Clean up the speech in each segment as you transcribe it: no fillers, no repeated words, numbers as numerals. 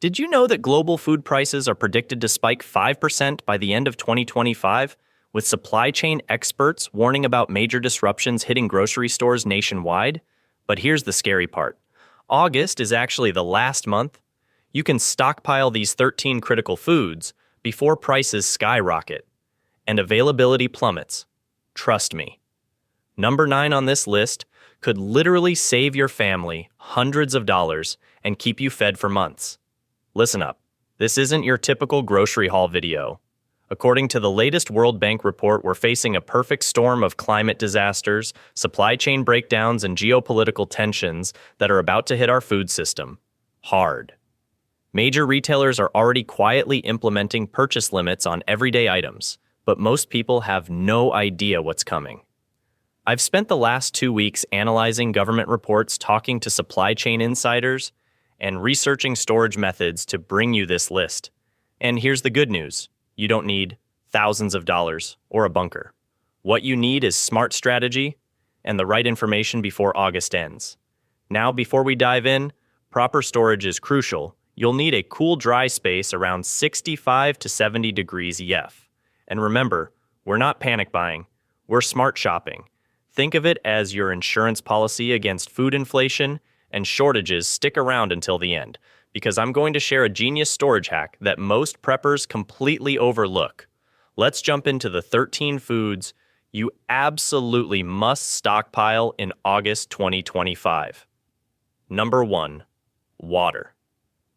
Did you know that global food prices are predicted to spike 5% by the end of 2025, with supply chain experts warning about major disruptions hitting grocery stores nationwide? But here's the scary part. August is actually the last month. You can stockpile these 13 critical foods before prices skyrocket and availability plummets. Trust me. Number 9 on this list could literally save your family hundreds of dollars and keep you fed for months. Listen up. This isn't your typical grocery haul video. According to the latest World Bank report, we're facing a perfect storm of climate disasters, supply chain breakdowns, and geopolitical tensions that are about to hit our food system hard. Major retailers are already quietly implementing purchase limits on everyday items, but most people have no idea what's coming. I've spent the last 2 weeks analyzing government reports, talking to supply chain insiders, and researching storage methods to bring you this list. And here's the good news. You don't need thousands of dollars or a bunker. What you need is smart strategy and the right information before August ends. Now, before we dive in, proper storage is crucial. You'll need a cool, dry space around 65 to 70 degrees EF. And remember, we're not panic buying. We're smart shopping. Think of it as your insurance policy against food inflation and shortages. Stick around until the end, because I'm going to share a genius storage hack that most preppers completely overlook. Let's jump into the 13 foods you absolutely must stockpile in August 2025. Number 1, water.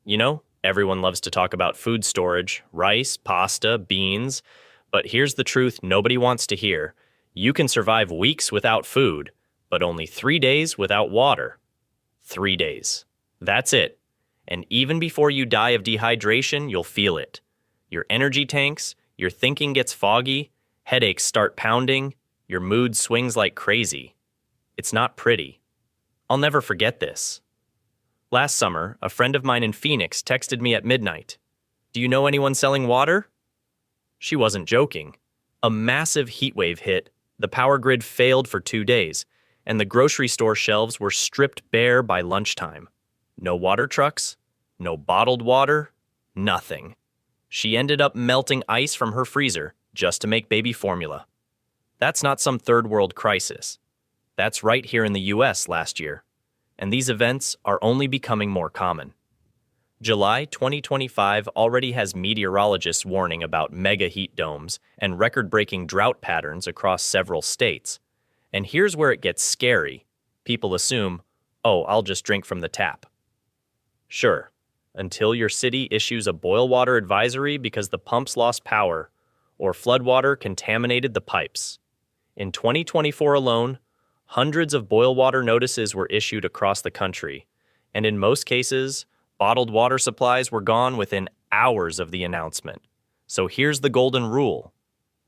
You know, everyone loves to talk about food storage, rice, pasta, beans, but here's the truth nobody wants to hear. You can survive weeks without food, but only 3 days without water. 3 days. That's it. And even before you die of dehydration, you'll feel it. Your energy tanks, your thinking gets foggy, headaches start pounding, your mood swings like crazy. It's not pretty. I'll never forget this. Last summer, a friend of mine in Phoenix texted me at midnight. "Do you know anyone selling water?" She wasn't joking. A massive heat wave hit, the power grid failed for 2 days, and the grocery store shelves were stripped bare by lunchtime. No water trucks, no bottled water, nothing. She ended up melting ice from her freezer just to make baby formula. That's not some third world crisis. That's right here in the US last year. And these events are only becoming more common. July 2025 already has meteorologists warning about mega heat domes and record-breaking drought patterns across several states. And here's where it gets scary. People assume, oh, I'll just drink from the tap. Sure, until your city issues a boil water advisory because the pumps lost power or floodwater contaminated the pipes. In 2024 alone, hundreds of boil water notices were issued across the country, and in most cases, bottled water supplies were gone within hours of the announcement. So here's the golden rule.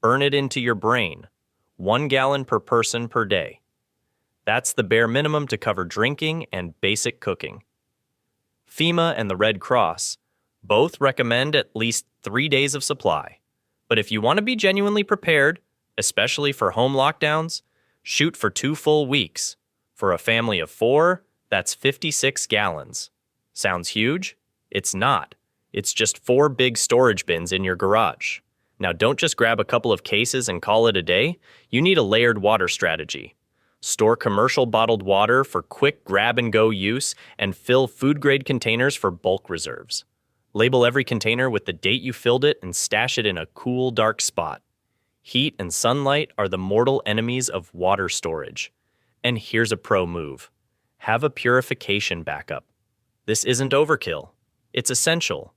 Burn it into your brain. 1 gallon per person per day. That's the bare minimum to cover drinking and basic cooking. FEMA and the Red Cross both recommend at least 3 days of supply. But if you want to be genuinely prepared, especially for home lockdowns, shoot for 2 full weeks. For a family of 4, that's 56 gallons. Sounds huge? It's not. It's just 4 big storage bins in your garage. Now don't just grab a couple of cases and call it a day. You need a layered water strategy. Store commercial bottled water for quick grab-and-go use and fill food-grade containers for bulk reserves. Label every container with the date you filled it and stash it in a cool, dark spot. Heat and sunlight are the mortal enemies of water storage. And here's a pro move. Have a purification backup. This isn't overkill. It's essential.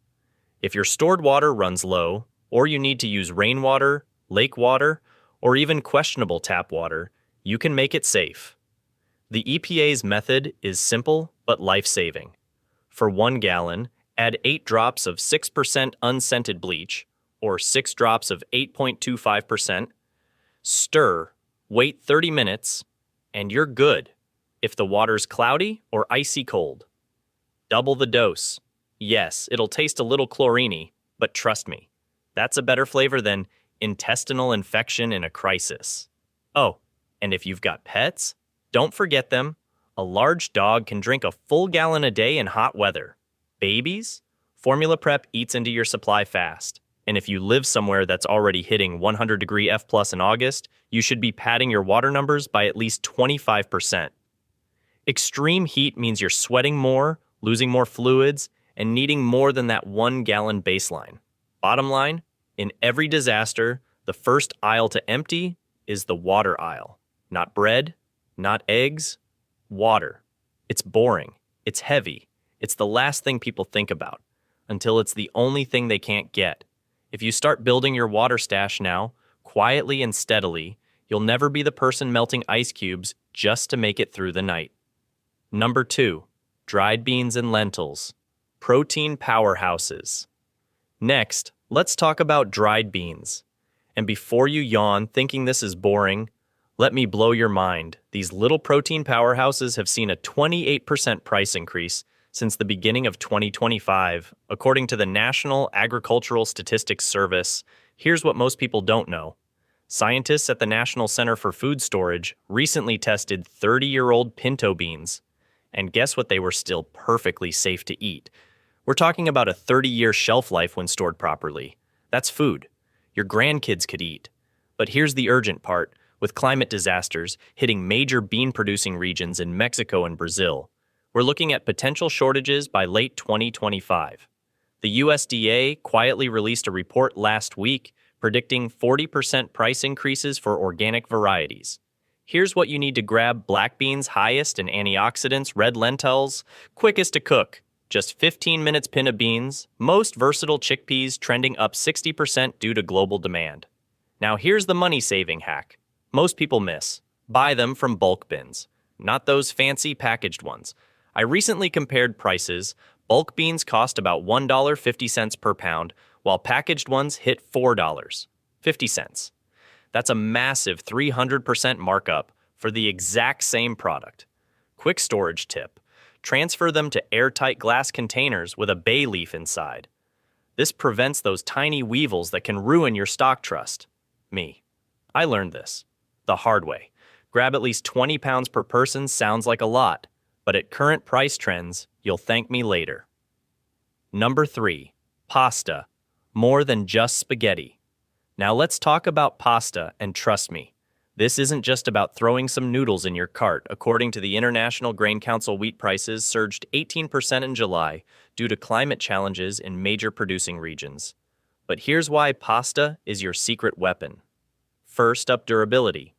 If your stored water runs low, or you need to use rainwater, lake water, or even questionable tap water, you can make it safe. The EPA's method is simple but life-saving. For 1 gallon, add 8 drops of 6% unscented bleach, or 6 drops of 8.25%, stir, wait 30 minutes, and you're good if the water's cloudy or icy cold. Double the dose. Yes, it'll taste a little chlorine-y, but trust me, that's a better flavor than intestinal infection in a crisis. Oh, and if you've got pets, don't forget them. A large dog can drink a full gallon a day in hot weather. Babies? Formula prep eats into your supply fast. And if you live somewhere that's already hitting 100-degree F plus in August, you should be padding your water numbers by at least 25%. Extreme heat means you're sweating more, losing more fluids, and needing more than that 1-gallon baseline. Bottom line, in every disaster, the first aisle to empty is the water aisle. Not bread, not eggs, water. It's boring. It's heavy. It's the last thing people think about, until it's the only thing they can't get. If you start building your water stash now, quietly and steadily, you'll never be the person melting ice cubes just to make it through the night. Number 2, dried beans and lentils. Protein powerhouses. Next, let's talk about dried beans. And before you yawn thinking this is boring, let me blow your mind. These little protein powerhouses have seen a 28% price increase since the beginning of 2025, according to the National Agricultural Statistics Service. Here's what most people don't know. Scientists at the National Center for Food Storage recently tested 30-year-old pinto beans. And guess what? They were still perfectly safe to eat. We're talking about a 30-year shelf life when stored properly. That's food your grandkids could eat. But here's the urgent part. With climate disasters hitting major bean-producing regions in Mexico and Brazil, we're looking at potential shortages by late 2025. The USDA quietly released a report last week predicting 40% price increases for organic varieties. Here's what you need to grab: black beans, highest in antioxidants, red lentils, quickest to cook, just 15 minutes pinto beans, most versatile chickpeas trending up 60% due to global demand. Now here's the money-saving hack most people miss. Buy them from bulk bins, not those fancy packaged ones. I recently compared prices. Bulk beans cost about $1.50 per pound, while packaged ones hit $4.50. That's a massive 300% markup for the exact same product. Quick storage tip: transfer them to airtight glass containers with a bay leaf inside. This prevents those tiny weevils that can ruin your stock trust. I learned this the hard way. Grab at least 20 pounds per person sounds like a lot, but at current price trends, you'll thank me later. Number 3, pasta. More than just spaghetti. Now let's talk about pasta, and trust me, this isn't just about throwing some noodles in your cart. According to the International Grain Council, wheat prices surged 18% in July due to climate challenges in major producing regions. But here's why pasta is your secret weapon. First up, durability.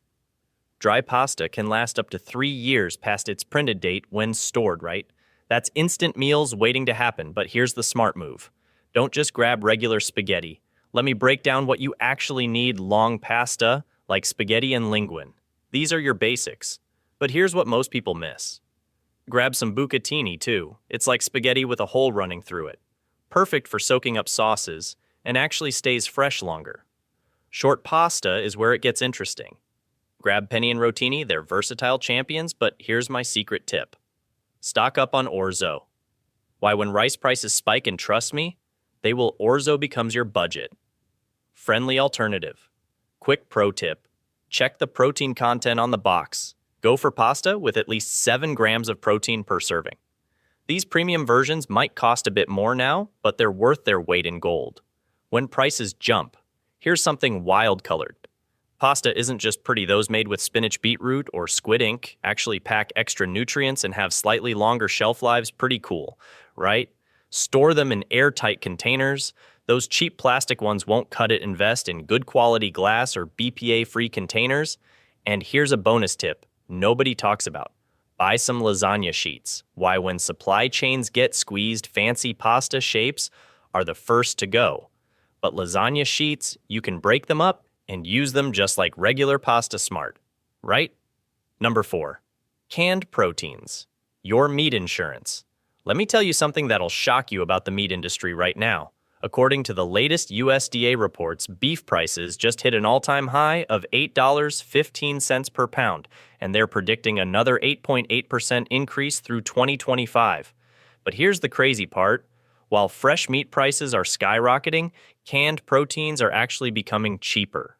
Dry pasta can last up to 3 years past its printed date when stored, right? That's instant meals waiting to happen, but here's the smart move. Don't just grab regular spaghetti. Let me break down what you actually need: long pasta, like spaghetti and linguine. These are your basics. But here's what most people miss. Grab some bucatini, too. It's like spaghetti with a hole running through it. Perfect for soaking up sauces, and actually stays fresh longer. Short pasta is where it gets interesting. Grab penne and rotini, they're versatile champions, but here's my secret tip. Stock up on orzo. Why, when rice prices spike, and trust me, orzo becomes your budget. Friendly alternative. Quick pro tip. Check the protein content on the box. Go for pasta with at least 7 grams of protein per serving. These premium versions might cost a bit more now, but they're worth their weight in gold. When prices jump, here's something wild-colored. Pasta isn't just pretty. Those made with spinach, beetroot, or squid ink actually pack extra nutrients and have slightly longer shelf lives. Pretty cool, right? Store them in airtight containers. Those cheap plastic ones won't cut it. Invest in good quality glass or BPA-free containers. And here's a bonus tip nobody talks about. Buy some lasagna sheets. Why, when supply chains get squeezed, fancy pasta shapes are the first to go. But lasagna sheets, you can break them up and use them just like regular pasta. Smart, right? Number 4, canned proteins. Your meat insurance. Let me tell you something that'll shock you about the meat industry right now. According to the latest USDA reports, beef prices just hit an all-time high of $8.15 per pound, and they're predicting another 8.8% increase through 2025. But here's the crazy part. While fresh meat prices are skyrocketing, canned proteins are actually becoming cheaper.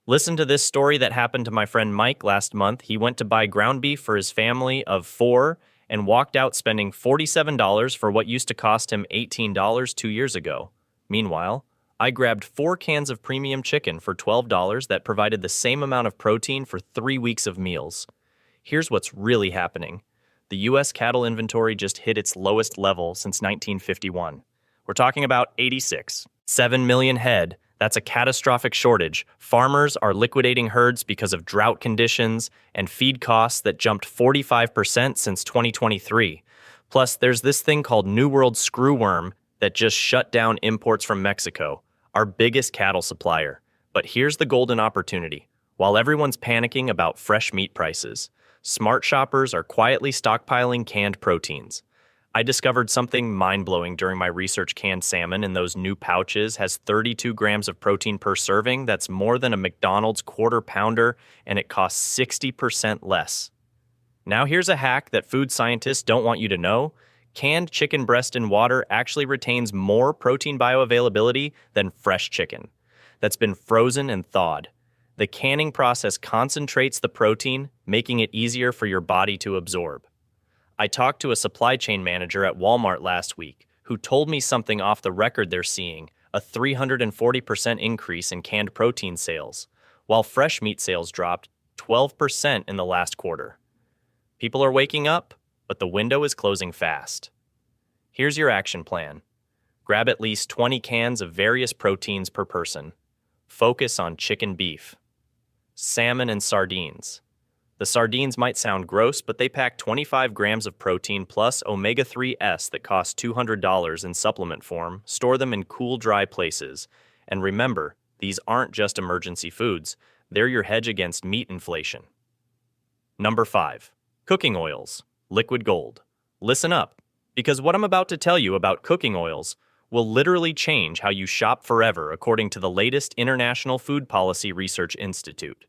Listen to this story that happened to my friend Mike last month. He went to buy ground beef for his family of 4, and walked out spending $47 for what used to cost him $18 2 years ago. Meanwhile, I grabbed 4 cans of premium chicken for $12 that provided the same amount of protein for 3 weeks of meals. Here's what's really happening. The U.S. cattle inventory just hit its lowest level since 1951. We're talking about 86. 7 million head. That's a catastrophic shortage. Farmers are liquidating herds because of drought conditions and feed costs that jumped 45% since 2023. Plus, there's this thing called New World screwworm that just shut down imports from Mexico, our biggest cattle supplier. But here's the golden opportunity. While everyone's panicking about fresh meat prices, smart shoppers are quietly stockpiling canned proteins. I discovered something mind-blowing during my research. Canned salmon in those new pouches has 32 grams of protein per serving. That's more than a McDonald's quarter pounder, and it costs 60% less. Now here's a hack that food scientists don't want you to know. Canned chicken breast in water actually retains more protein bioavailability than fresh chicken that's been frozen and thawed. The canning process concentrates the protein, making it easier for your body to absorb. I talked to a supply chain manager at Walmart last week who told me something off the record. They're seeing a 340% increase in canned protein sales, while fresh meat sales dropped 12% in the last quarter. People are waking up, but the window is closing fast. Here's your action plan. Grab at least 20 cans of various proteins per person. Focus on chicken, beef, salmon, and sardines. The sardines might sound gross, but they pack 25 grams of protein plus omega-3s that cost $200 in supplement form. Store them in cool, dry places. And remember, these aren't just emergency foods. They're your hedge against meat inflation. Number 5. Cooking oils. Liquid gold. Listen up, because what I'm about to tell you about cooking oils will literally change how you shop forever, according to the latest International Food Policy Research Institute.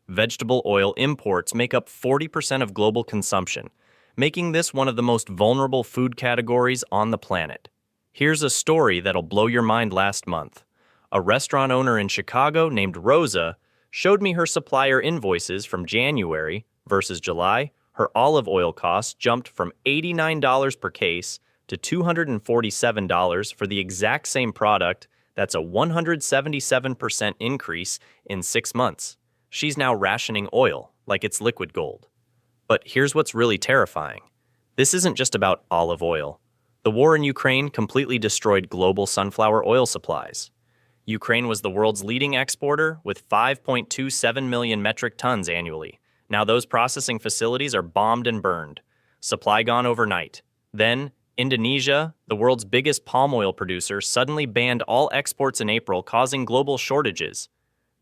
Vegetable oil imports make up 40% of global consumption, making this one of the most vulnerable food categories on the planet. Here's a story that'll blow your mind. Last month, a restaurant owner in Chicago named Rosa showed me her supplier invoices from January versus July. Her olive oil costs jumped from $89 per case to $247 for the exact same product. That's a 177% increase in 6 months. She's now rationing oil like it's liquid gold. But here's what's really terrifying. This isn't just about olive oil. The war in Ukraine completely destroyed global sunflower oil supplies. Ukraine was the world's leading exporter with 5.27 million metric tons annually. Now those processing facilities are bombed and burned. Supply gone overnight. Then, Indonesia, the world's biggest palm oil producer, suddenly banned all exports in April, causing global shortages.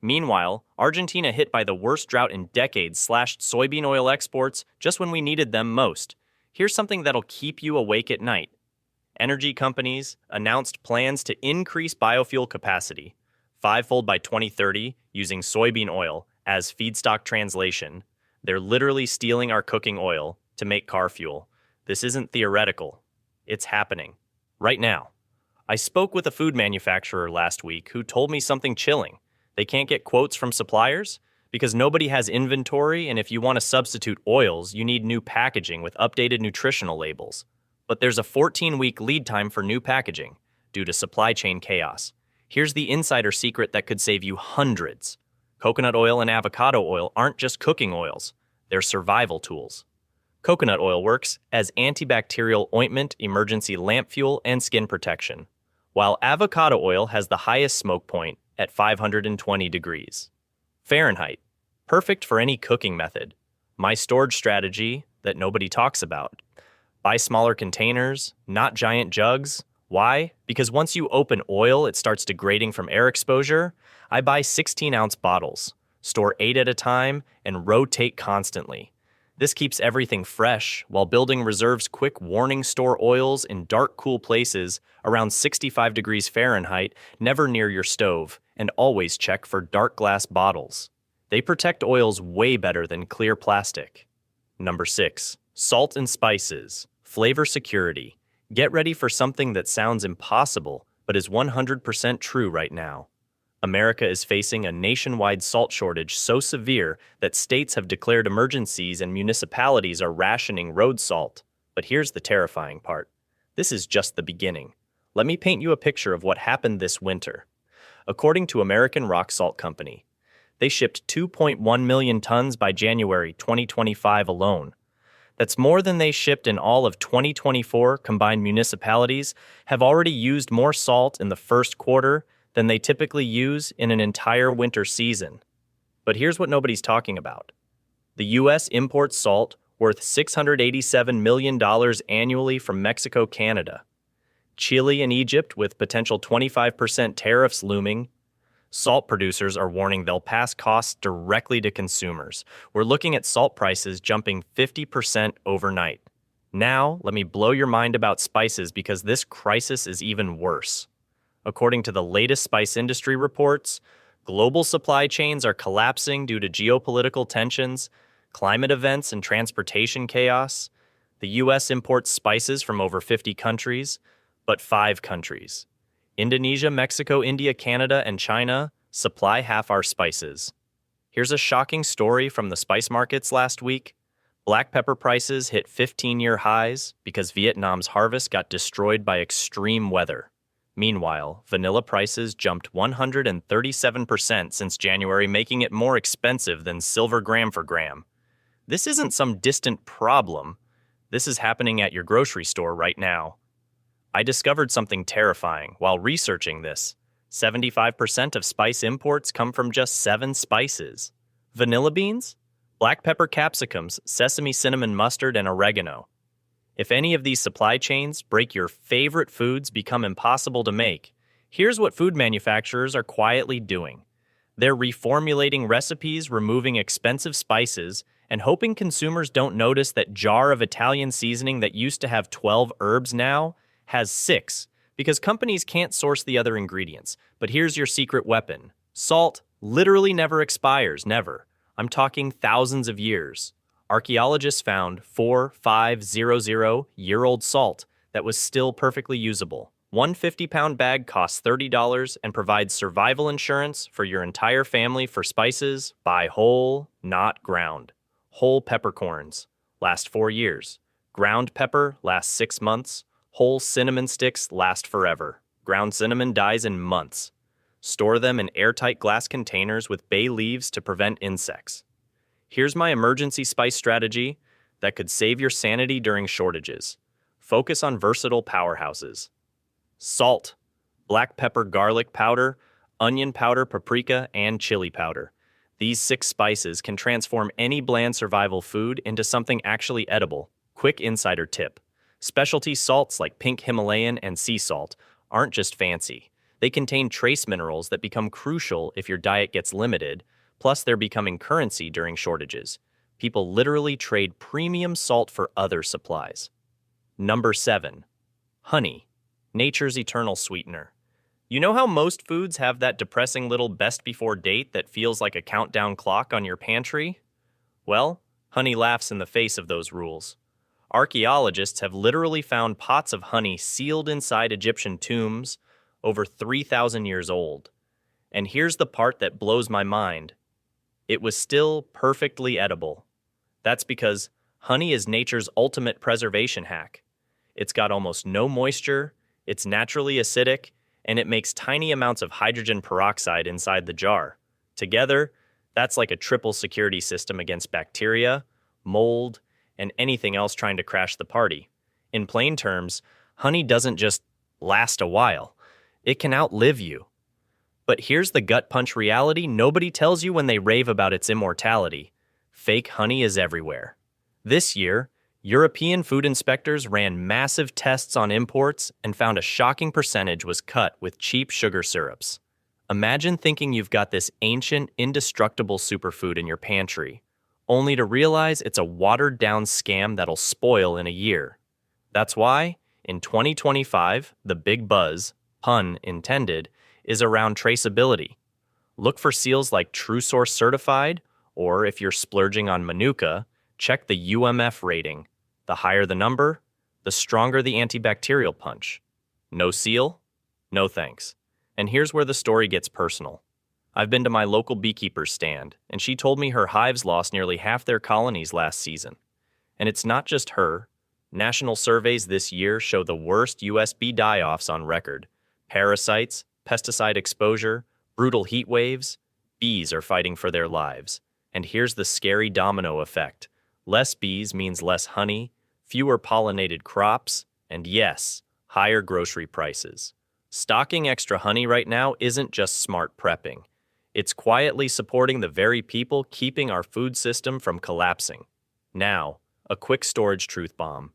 Meanwhile, Argentina, hit by the worst drought in decades, slashed soybean oil exports just when we needed them most. Here's something that'll keep you awake at night. Energy companies announced plans to increase biofuel capacity, fivefold by 2030, using soybean oil as feedstock. Translation: they're literally stealing our cooking oil to make car fuel. This isn't theoretical. It's happening. Right now. I spoke with a food manufacturer last week who told me something chilling. They can't get quotes from suppliers because nobody has inventory, and if you want to substitute oils, you need new packaging with updated nutritional labels. But there's a 14-week lead time for new packaging due to supply chain chaos. Here's the insider secret that could save you hundreds. Coconut oil and avocado oil aren't just cooking oils. They're survival tools. Coconut oil works as antibacterial ointment, emergency lamp fuel, and skin protection, while avocado oil has the highest smoke point at 520 degrees Fahrenheit, perfect for any cooking method. My storage strategy that nobody talks about. Buy smaller containers, not giant jugs. Why? Because once you open oil, it starts degrading from air exposure. I buy 16-ounce bottles, store 8 at a time, and rotate constantly. This keeps everything fresh while building reserves. Quick warning: store oils in dark, cool places around 65 degrees Fahrenheit, never near your stove, and always check for dark glass bottles. They protect oils way better than clear plastic. Number 6. Salt and spices. Flavor security. Get ready for something that sounds impossible, but is 100% true right now. America is facing a nationwide salt shortage so severe that states have declared emergencies and municipalities are rationing road salt. But here's the terrifying part. This is just the beginning. Let me paint you a picture of what happened this winter. According to American Rock Salt Company, they shipped 2.1 million tons by January 2025 alone. That's more than they shipped in all of 2024. Combined municipalities have already used more salt in the first quarter than they typically use in an entire winter season. But here's what nobody's talking about. The U.S. imports salt worth $687 million annually from Mexico, Canada, Chile, and Egypt, with potential 25% tariffs looming. Salt producers are warning they'll pass costs directly to consumers. We're looking at salt prices jumping 50% overnight. Now, let me blow your mind about spices, because this crisis is even worse. According to the latest spice industry reports, global supply chains are collapsing due to geopolitical tensions, climate events, and transportation chaos. The U.S. imports spices from over 50 countries, but 5 countries, Indonesia, Mexico, India, Canada, and China, supply half our spices. Here's a shocking story from the spice markets last week. Black pepper prices hit 15-year highs because Vietnam's harvest got destroyed by extreme weather. Meanwhile, vanilla prices jumped 137% since January, making it more expensive than silver gram for gram. This isn't some distant problem. This is happening at your grocery store right now. I discovered something terrifying while researching this. 75% of spice imports come from just 7 spices: vanilla beans, black pepper, capsicums, sesame, cinnamon, mustard, and oregano. If any of these supply chains break, your favorite foods become impossible to make. Here's what food manufacturers are quietly doing. They're reformulating recipes, removing expensive spices, and hoping consumers don't notice that jar of Italian seasoning that used to have 12 herbs now has 6, because companies can't source the other ingredients. But here's your secret weapon. Salt literally never expires, never. I'm talking thousands of years. Archaeologists found 4,500-year-old salt that was still perfectly usable. One 50-pound bag costs $30 and provides survival insurance for your entire family. For spices, buy whole, not ground. Whole peppercorns last 4 years. Ground pepper lasts 6 months. Whole cinnamon sticks last forever. Ground cinnamon dies in months. Store them in airtight glass containers with bay leaves to prevent insects. Here's my emergency spice strategy that could save your sanity during shortages. Focus on versatile powerhouses. Salt, black pepper, garlic powder, onion powder, paprika, and chili powder. These 6 spices can transform any bland survival food into something actually edible. Quick insider tip. Specialty salts like pink Himalayan and sea salt aren't just fancy. They contain trace minerals that become crucial if your diet gets limited, plus they're becoming currency during shortages. People literally trade premium salt for other supplies. Number 7. Honey, nature's eternal sweetener. You know how most foods have that depressing little best before date that feels like a countdown clock on your pantry? Well, honey laughs in the face of those rules. Archaeologists have literally found pots of honey sealed inside Egyptian tombs, over 3,000 years old. And here's the part that blows my mind. It was still perfectly edible. That's because honey is nature's ultimate preservation hack. It's got almost no moisture, it's naturally acidic, and it makes tiny amounts of hydrogen peroxide inside the jar. Together, that's like a triple security system against bacteria, mold, and anything else trying to crash the party. In plain terms, honey doesn't just last a while. It can outlive you. But here's the gut punch reality nobody tells you when they rave about its immortality. Fake honey is everywhere. This year, European food inspectors ran massive tests on imports and found a shocking percentage was cut with cheap sugar syrups. Imagine thinking you've got this ancient, indestructible superfood in your pantry, only to realize it's a watered-down scam that'll spoil in a year. That's why, in 2025, the big buzz, pun intended, is around traceability. Look for seals like TrueSource certified, or if you're splurging on Manuka, check the UMF rating. The higher the number, the stronger the antibacterial punch. No seal? No thanks. And here's where the story gets personal. I've been to my local beekeeper's stand, and she told me her hives lost nearly half their colonies last season. And it's not just her. National surveys this year show the worst US bee die-offs on record. Parasites, pesticide exposure, brutal heat waves. Bees are fighting for their lives. And here's the scary domino effect. Less bees means less honey, fewer pollinated crops, and yes, higher grocery prices. Stocking extra honey right now isn't just smart prepping. It's quietly supporting the very people keeping our food system from collapsing. Now, a quick storage truth bomb.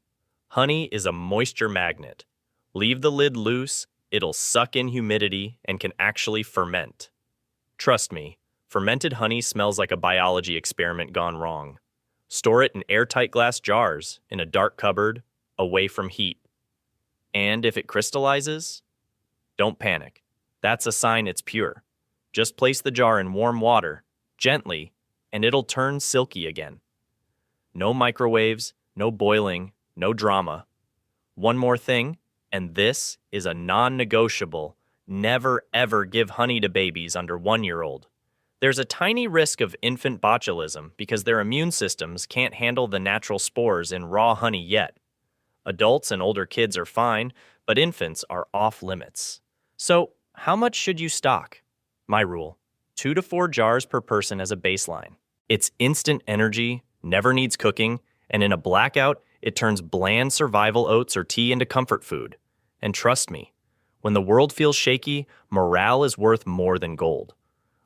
Honey is a moisture magnet. Leave the lid loose, it'll suck in humidity and can actually ferment. Trust me, fermented honey smells like a biology experiment gone wrong. Store it in airtight glass jars, in a dark cupboard, away from heat. And if it crystallizes, don't panic. That's a sign it's pure. Just place the jar in warm water, gently, and it'll turn silky again. No microwaves, no boiling, no drama. One more thing, and this is a non-negotiable. Never ever give honey to babies under 1-year-old. There's a tiny risk of infant botulism because their immune systems can't handle the natural spores in raw honey yet. Adults and older kids are fine, but infants are off limits. So, how much should you stock? My rule, 2 to 4 jars per person as a baseline. It's instant energy, never needs cooking, and in a blackout, it turns bland survival oats or tea into comfort food. And trust me, when the world feels shaky, morale is worth more than gold.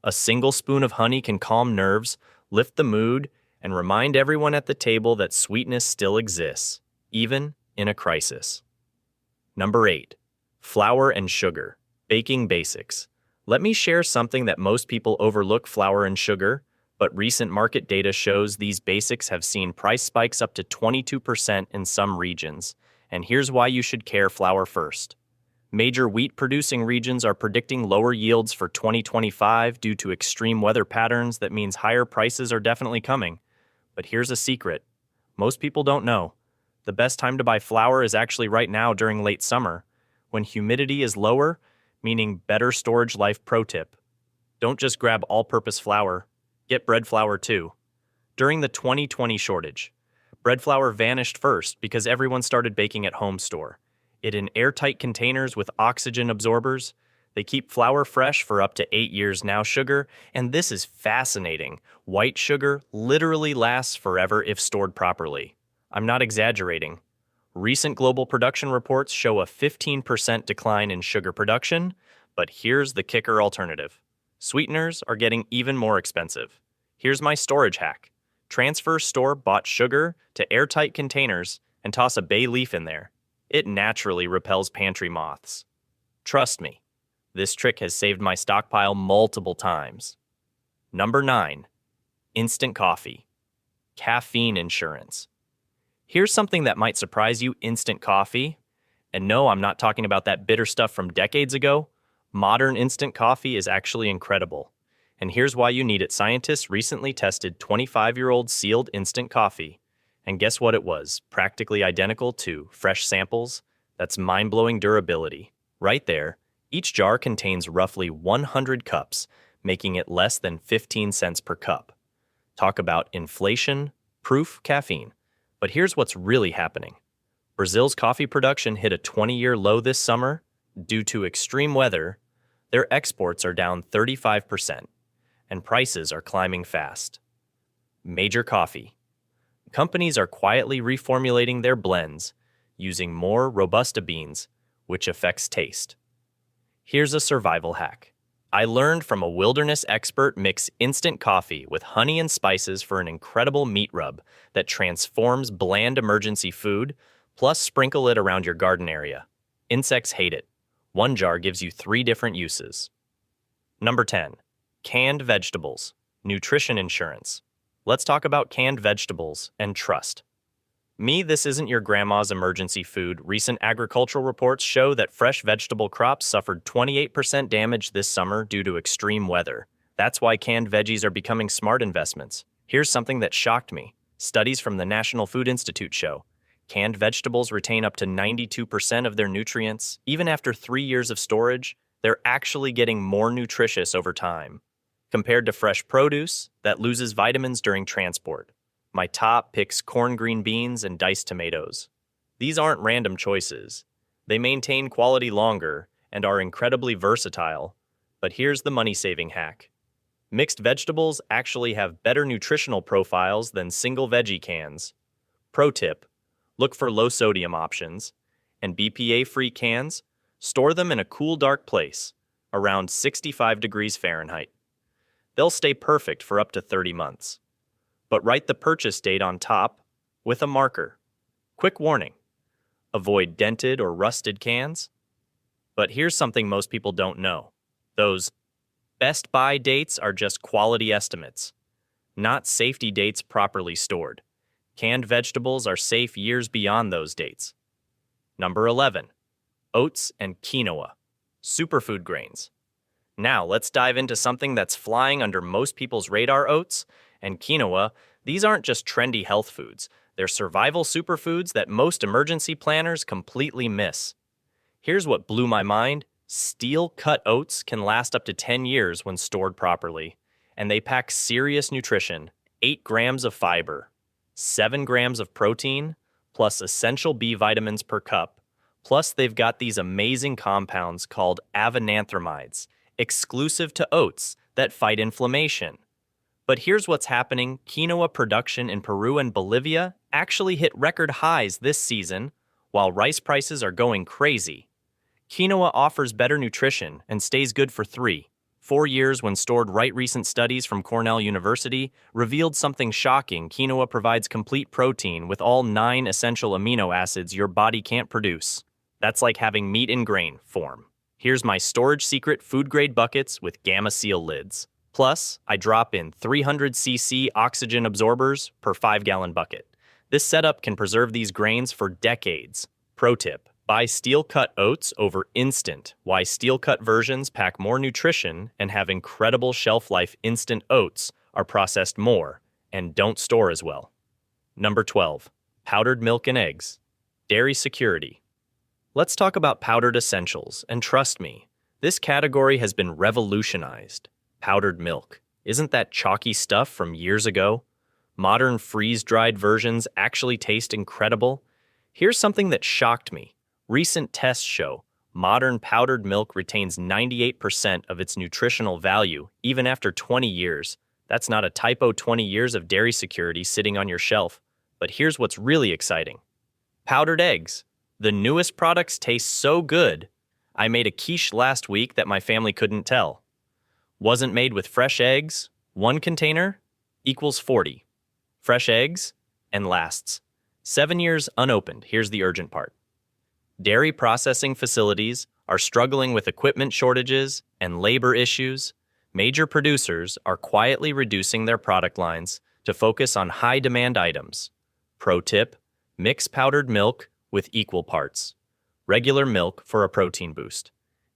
A single spoon of honey can calm nerves, lift the mood, and remind everyone at the table that sweetness still exists, even in a crisis. Number 8. Flour and sugar. Baking basics. Let me share something that most people overlook: flour and sugar, but recent market data shows these basics have seen price spikes up to 22% in some regions. And here's why you should care flour first. Major wheat-producing regions are predicting lower yields for 2025 due to extreme weather patterns. That means higher prices are definitely coming. But here's a secret. Most people don't know. The best time to buy flour is actually right now during late summer, when humidity is lower, meaning better storage life. Pro tip. Don't just grab all-purpose flour. Get bread flour too. During the 2020 shortage, bread flour vanished first because everyone started baking at home. Store it in airtight containers with oxygen absorbers. They keep flour fresh for up to 8 years now. Sugar, and this is fascinating, white sugar literally lasts forever if stored properly. I'm not exaggerating. Recent global production reports show a 15% decline in sugar production, but here's the kicker alternative. Sweeteners are getting even more expensive. Here's my storage hack. Transfer store-bought sugar to airtight containers and toss a bay leaf in there. It naturally repels pantry moths. Trust me, this trick has saved my stockpile multiple times. Number 9. Instant coffee. Caffeine insurance. Here's something that might surprise you: instant coffee. And no, I'm not talking about that bitter stuff from decades ago. Modern instant coffee is actually incredible. And here's why you need it. Scientists recently tested 25-year-old sealed instant coffee. And guess what it was? Practically identical to fresh samples. That's mind-blowing durability. Right there, each jar contains roughly 100 cups, making it less than 15 cents per cup. Talk about inflation-proof caffeine. But here's what's really happening. Brazil's coffee production hit a 20-year low this summer. Due to extreme weather, their exports are down 35%, and prices are climbing fast. Major coffee. Companies are quietly reformulating their blends, using more Robusta beans, which affects taste. Here's a survival hack. I learned from a wilderness expert: mix instant coffee with honey and spices for an incredible meat rub that transforms bland emergency food, plus sprinkle it around your garden area. Insects hate it. 1 jar gives you 3 different uses. Number 10. Canned vegetables. Nutrition insurance. Let's talk about canned vegetables and trust. This isn't your grandma's emergency food. Recent agricultural reports show that fresh vegetable crops suffered 28% damage this summer due to extreme weather. That's why canned veggies are becoming smart investments. Here's something that shocked me. Studies from the National Food Institute show canned vegetables retain up to 92% of their nutrients. Even after 3 years of storage, they're actually getting more nutritious over time, compared to fresh produce that loses vitamins during transport. My top picks corn, green beans, and diced tomatoes. These aren't random choices. They maintain quality longer and are incredibly versatile. But here's the money-saving hack. Mixed vegetables actually have better nutritional profiles than single veggie cans. Pro tip, look for low-sodium options. And BPA-free cans, store them in a cool, dark place, around 65 degrees Fahrenheit. They'll stay perfect for up to 30 months. But write the purchase date on top with a marker. Quick warning, avoid dented or rusted cans. But here's something most people don't know. Those best buy dates are just quality estimates, not safety dates properly stored. Canned vegetables are safe years beyond those dates. Number 11. Oats and Kinoa, superfood grains. Now let's dive into something that's flying under most people's radar. Oats and quinoa. These aren't just trendy health foods. They're survival superfoods that most emergency planners completely miss. Here's what blew my mind. Steel-cut oats can last up to 10 years when stored properly. And they pack serious nutrition, 8 grams of fiber, 7 grams of protein, plus essential B vitamins per cup. Plus, they've got these amazing compounds called avenanthramides, exclusive to oats, that fight inflammation. But here's what's happening. Quinoa production in Peru and Bolivia actually hit record highs this season, while rice prices are going crazy. Quinoa offers better nutrition and stays good for 3-4 years when stored right. Recent studies from Cornell University revealed something shocking. Quinoa provides complete protein with all 9 essential amino acids your body can't produce. That's like having meat in grain form. Here's my storage secret: food-grade buckets with Gamma Seal lids. Plus, I drop in 300cc oxygen absorbers per 5-gallon bucket. This setup can preserve these grains for decades. Pro tip, buy steel-cut oats over instant. Why steel-cut versions pack more nutrition and have incredible shelf life. Instant oats are processed more and don't store as well. Number 12. Powdered milk and eggs. Dairy security. Let's talk about powdered essentials, and trust me, this category has been revolutionized. Powdered milk. Isn't that chalky stuff from years ago? Modern freeze-dried versions actually taste incredible. Here's something that shocked me. Recent tests show modern powdered milk retains 98% of its nutritional value even after 20 years. That's not a typo. 20 years of dairy security sitting on your shelf. But here's what's really exciting. Powdered eggs. The newest products taste so good. I made a quiche last week that my family couldn't tell. Wasn't made with fresh eggs. 1 container equals 40. Fresh eggs and lasts 7 years unopened. Here's the urgent part. Dairy processing facilities are struggling with equipment shortages and labor issues. Major producers are quietly reducing their product lines to focus on high-demand items. Pro tip, mix powdered milk with equal parts. Regular milk for a protein boost.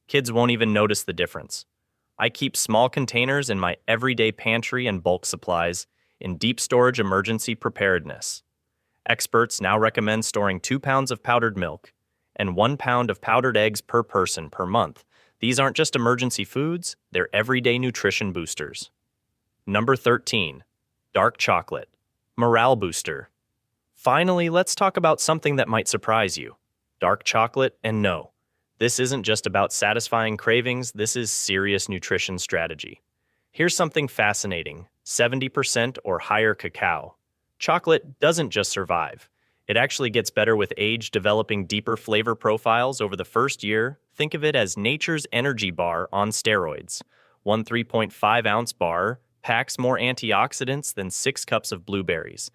Kids won't even notice the difference. I keep small containers in my everyday pantry and bulk supplies in deep storage emergency preparedness. Experts now recommend storing 2 pounds of powdered milk and 1 pound of powdered eggs per person per month. These aren't just emergency foods, they're everyday nutrition boosters. Number 13. Dark chocolate. Morale booster. Finally, let's talk about something that might surprise you. Dark chocolate. And no, this isn't just about satisfying cravings, this is serious nutrition strategy. Here's something fascinating. 70% or higher cacao. Chocolate doesn't just survive. It actually gets better with age, developing deeper flavor profiles over the first year. Think of it as nature's energy bar on steroids. One 3.5-ounce bar packs more antioxidants than 6 cups of blueberries,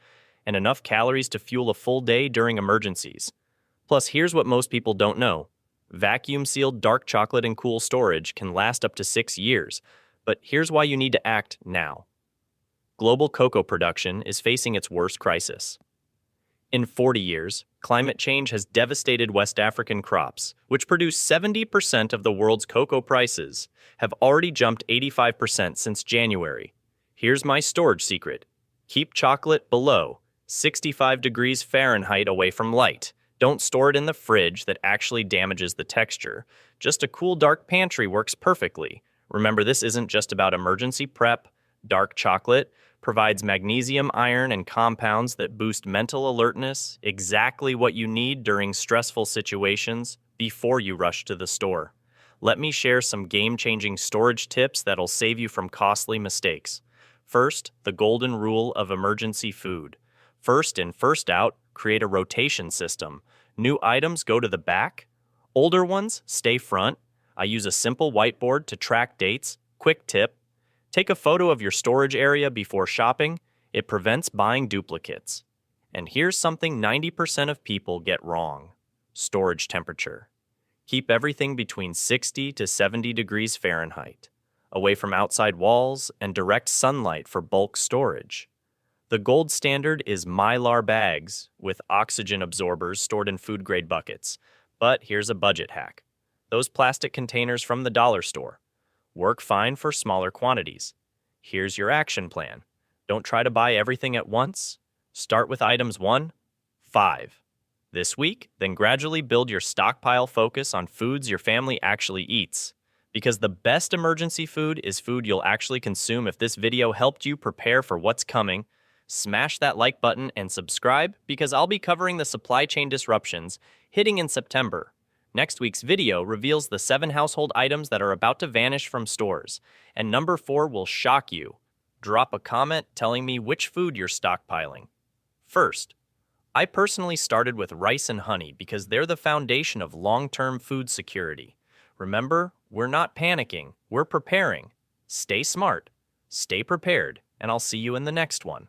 and enough calories to fuel a full day during emergencies. Plus, here's what most people don't know. Vacuum-sealed dark chocolate in cool storage can last up to 6 years. But here's why you need to act now. Global cocoa production is facing its worst crisis. In 40 years, climate change has devastated West African crops, which produce 70% of the world's cocoa prices, have already jumped 85% since January. Here's my storage secret. Keep chocolate below 65 degrees Fahrenheit away from light. Don't store it in the fridge that actually damages the texture. Just a cool dark pantry works perfectly. Remember, this isn't just about emergency prep. Dark chocolate provides magnesium, iron, and compounds that boost mental alertness, exactly what you need during stressful situations before you rush to the store. Let me share some game-changing storage tips that'll save you from costly mistakes. First, the golden rule of emergency food. First in, first out, create a rotation system. New items go to the back, older ones stay front. I use a simple whiteboard to track dates. Quick tip: take a photo of your storage area before shopping. It prevents buying duplicates. And here's something 90% of people get wrong: storage temperature. Keep everything between 60 to 70 degrees Fahrenheit, away from outside walls and direct sunlight for bulk storage. The gold standard is Mylar bags with oxygen absorbers stored in food-grade buckets. But here's a budget hack: those plastic containers from the dollar store work fine for smaller quantities. Here's your action plan. Don't try to buy everything at once. Start with items 1, 5. This week, then gradually build your stockpile focus on foods your family actually eats. Because the best emergency food is food you'll actually consume. If this video helped you prepare for what's coming, smash that like button and subscribe, because I'll be covering the supply chain disruptions hitting in September. Next week's video reveals the 7 household items that are about to vanish from stores, and number 4 will shock you. Drop a comment telling me which food you're stockpiling. First, I personally started with rice and honey because they're the foundation of long-term food security. Remember, we're not panicking, we're preparing. Stay smart, stay prepared, and I'll see you in the next one.